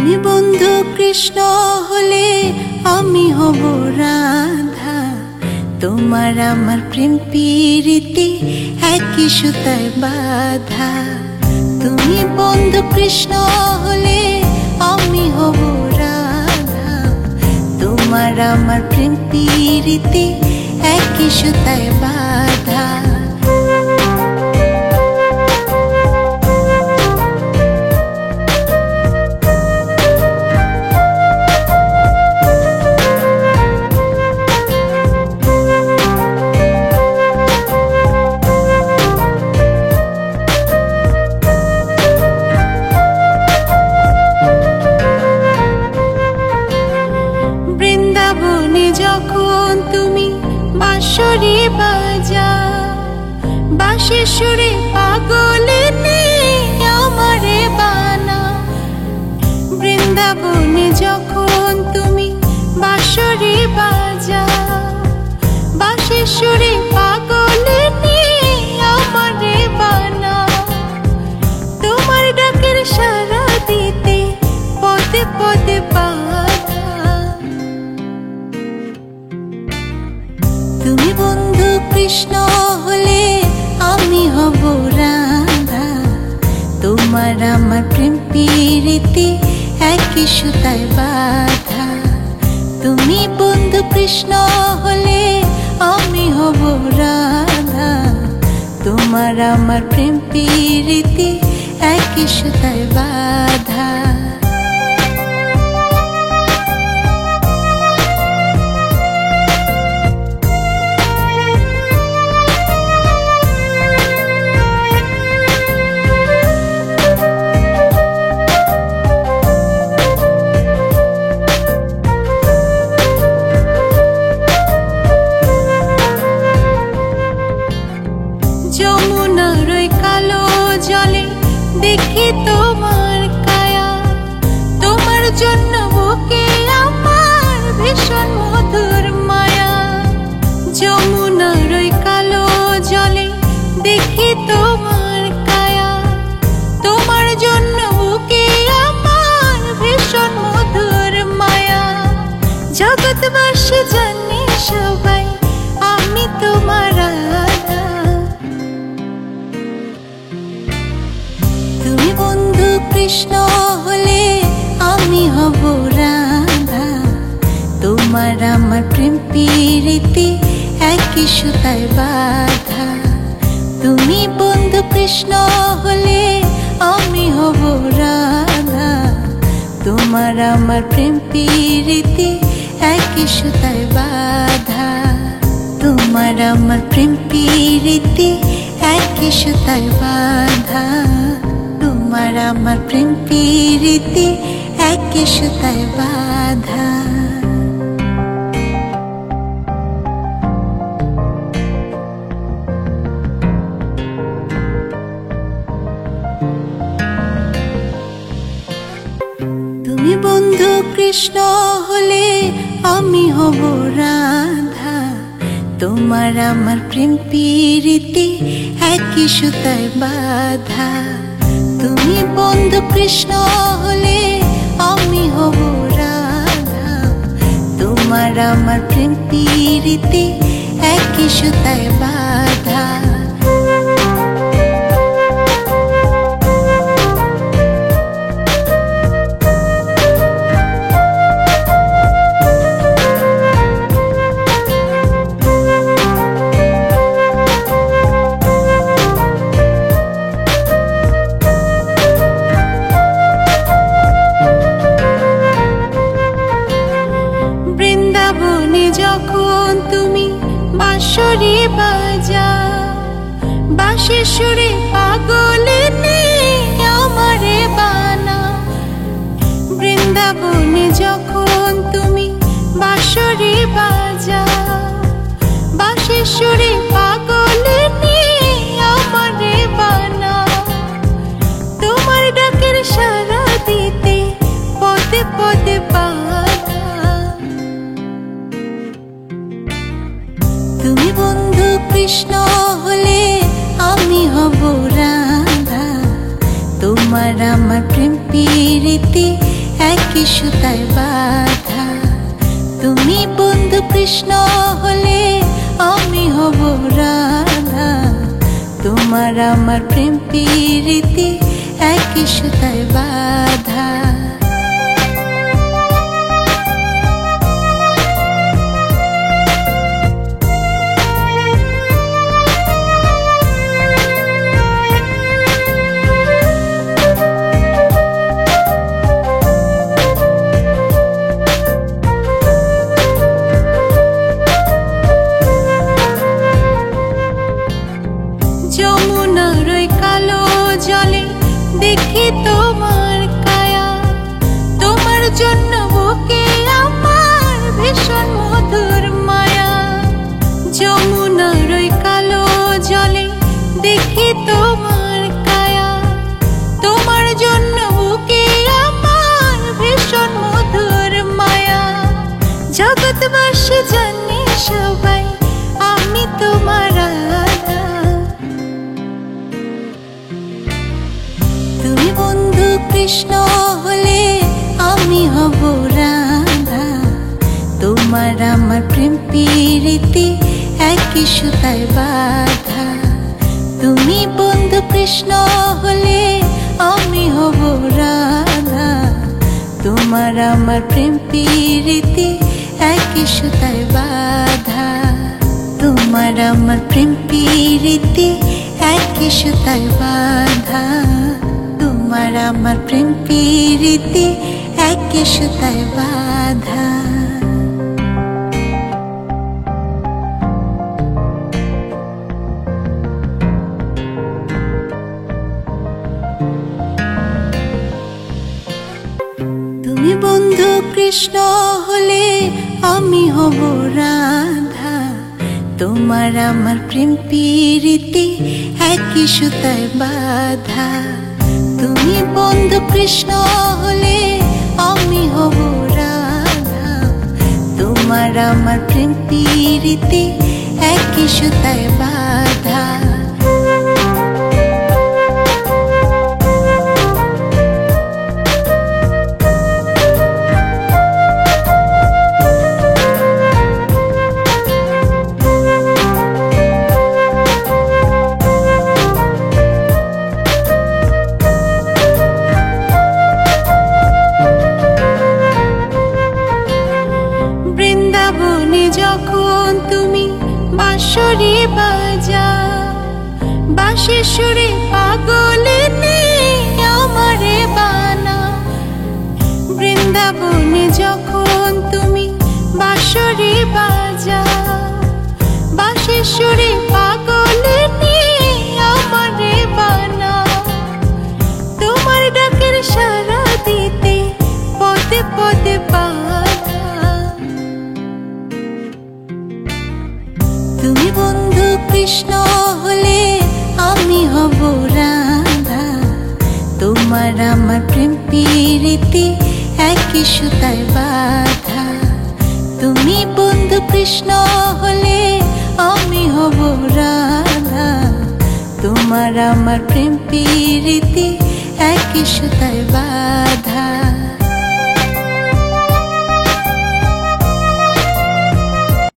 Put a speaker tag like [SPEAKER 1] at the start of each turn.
[SPEAKER 1] তুমি বন্ধু কৃষ্ণ হলে আমি হব রাধা। তোমার আমার প্রেম প্রীতি একই সুতায় বাঁধা। তুমি বন্ধু কৃষ্ণ হলে আমি হব রাধা। তোমার আমার প্রেম প্রীতি একই সুতায় বাঁধা। বৃন্দাবনে যখন তুমি বাঁশরি বাজাও, বাঁশির সুরে পাগলিনী আমারে বানাও। বৃন্দাবনে যখন তুমি বাঁশরি বাজাও, বাঁশির সুরে পাগলিনী আমারে বানাও। তোমার ডাকের সাড়া দিতে পদে পদে তুমি বন্ধু কৃষ্ণ হলে আমি হব রাধা। তোমার আমার প্রেম প্রীতি একই সুতায় বাঁধা। তুমি বন্ধু কৃষ্ণ হলে আমি হব রাধা। তোমার আমার প্রেম প্রীতি একই সুতায় বাঁধা। যমুনার ওই কালো জলে দেখি তোমার কায়া। তোমার জন্য বুকে আমার ভীষণ মধুর মায়া। যমুনার ওই কালো জলে দেখি তোমার কায়া। তোমার জন্য বুকে আমার ভীষণ মধুর মায়া। জগৎবাসী জানে সবাই আমি তোমার রাধা। তুমি বন্ধু কৃষ্ণ হলে আমি হব রাধা। তোমার আমার প্রেম প্রীতি একই সুতায় বাঁধা। তুমি বন্ধু কৃষ্ণ হলে আমি হব রাধা। তোমার আমার প্রেম প্রীতি একই সুতায় বাঁধা। তোমার আমার প্রেম প্রীতি একই সুতায় বাঁধা। তোমার আমার প্রেম প্রীতি একই সুতায় বাঁধা। তুমি বন্ধু কৃষ্ণ হলে আমি হব রাধা। তোমার আমার প্রেম প্রীতি একই সুতায় বাঁধা। তুমি বন্ধু কৃষ্ণ হলে আমি হব রাধা। তোমার আমার প্রেম প্রীতি একই সুতায় বাঁধা। বৃন্দাবনে যখন তুমি বাঁশরি বাজাও, বাঁশির সুরে পাগলিনী আমারে বানাও। বৃন্দাবনে যখন তুমি বাঁশরি বাজাও, বাঁশির সুরে পাগলিনী আমারে বানাও। তোমার ডাকের সাড়া দিতে পদে পদে তুমি বন্ধু কৃষ্ণ হলে আমি হব রাধা। তোমার আমার প্রেম প্রীতি একই সুতায় বাঁধা। তুমি বন্ধু কৃষ্ণ হলে আমি হব রাধা, তোমার আমার প্রেম প্রীতি একই সুতায় বাঁধা। যমুনার ওই কালো জলে দেখি তোমার কায়া, তোমার জন্য বুকে আমার ভীষণ মধুর মায়া। যমুনার ওই কালো জলে দেখি তোমার কায়া, তোমার জন্য বুকে আমার ভীষণ মধুর মায়া। জগৎবাসী জানে সবাই আমি তোমার রাধা। তুমি বন্ধু কৃষ্ণ হলে আমি হব রাধা, তোমার আমার প্রেম প্রীতি একই সুতায় বাঁধা। তুমি বন্ধু কৃষ্ণ হলে আমি হব রাধা, তোমার আমার প্রেম প্রীতি একই সুতায় বাঁধা। তোমার আমার প্রেম প্রীতি একই সুতায় বাঁধা, তোমার আমার প্রেম প্রীতি একই সুতায় বাঁধা। তুমি বন্ধু কৃষ্ণ হলে আমি হব রাধা, তোমার আমার প্রেম প্রীতি একই সুতায় বাঁধা। তুমি বন্ধু কৃষ্ণ হলে আমি হব রাধা, তোমার আমার প্রেম প্রীতি একই সুতায় বাঁধা। বৃন্দাবনে যখন তুমি বাঁশরি বাজাও, বাঁশির সুরে পাগলিনী আমারে বানাও। বৃন্দাবনে যখন তুমি বাঁশরি বাজাও, বাঁশির সুরে পাগলিনী আমারে বানাও। তোমার ডাকের সাড়া দিতে পদে পদে বাধা। তুমি বন্ধু কৃষ্ণ হলে আমি হব রাধা, তোমার আমার প্রেম প্রীতি একই সুতায় বাঁধা। তুমি বন্ধু কৃষ্ণ হলে আমি হব রাধা, তোমার আমার প্রেম প্রীতি একই সুতায় বাঁধা।